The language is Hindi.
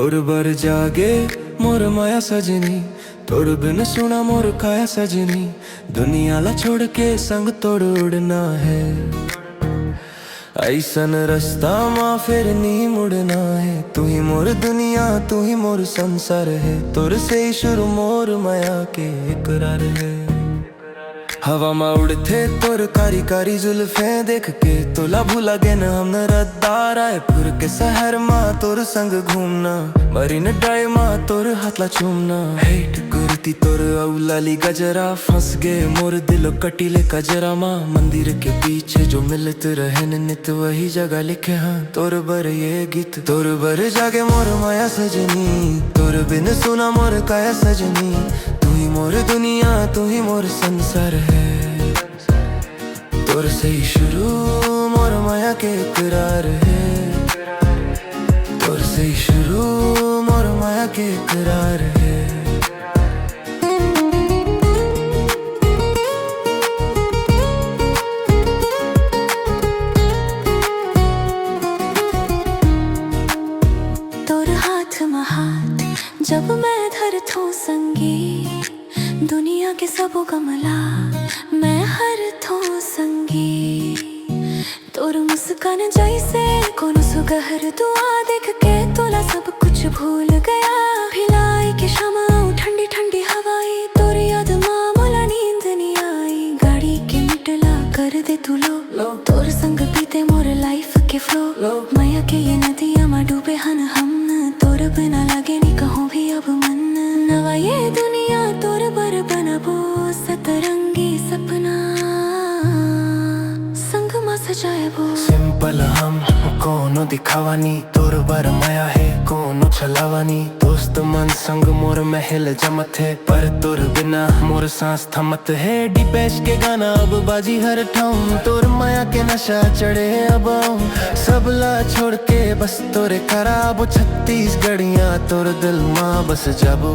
तोर बर जागे मोर माया सजनी, तोर बिन सुना मोर काया सजनी। दुनिया ला छोड़ के संग तोड़ उड़ना है, ऐसन रास्ता माँ फिर नहीं मुड़ना है। तू ही मोर दुनिया, तू ही मोर संसार है, तोर से ही शुरू मोर माया के इकरार है। हवा में उड़ते तोर कारी कारी जुल्फे देख के तोला भूला गे न हम रद्दार। रायपुर के शहर माँ तोर संग घूमना, मरीन ड्राइव माँ तोर हाथला चूमना। हेट कुर्ती तोर औलाली गजरा, फंस गए मोर दिलो कटीले कजरा माँ। मंदिर के पीछे जो मिलते रहे नित वही जगह लिखे हाँ तोर बर ये गीत। तोर बर जागे मोर माया सजनी, तोर बिन सुना मोर काया सजनी। तू ही मोर दुनिया, तू ही मोर संसार है, तोर से ही शुरू मोर माया के इकरार है। तोर से ही शुरू मोर माया के इकरार है। तोर हाथ में हाथ जब मैं धरथूं संगी, दुनिया के सबो गमला मैं हर थो संगी। तोर मुस्कान जैसे कोनो सुगहर दुआ देख के तोला सब कुछ भूल गया। भिलाई के शामा ठंडी ठंडी हवाई, तोर याद माँ मोला नींद नहीं आई। गाड़ी के मिटला कर दे तू लो, तोर संग बीते मोर लाइफ के फ्लो। माया के ये नदिया में डूबे हन हम, तोर बिना लागे नहीं कहूँ भी अब मन। नवा ये दुनिया तोर बर बनबो, सतरंगी सपना संग मा सजाएबो। सिंपल हम कोनो दिखावानी, तोर बर माया है कोनो छलावानी। दोस्त मन संग मोर महल जमत है, पर तोर बिना मोर सांस थमत है। डिपेश के गाना अब बाजी हर ठाऊं, तोर माया के नशा चढ़े अब सबला छोड़ के बस तोरे खराब। 36 घड़ियां तोर दिल माँ बस जाबो।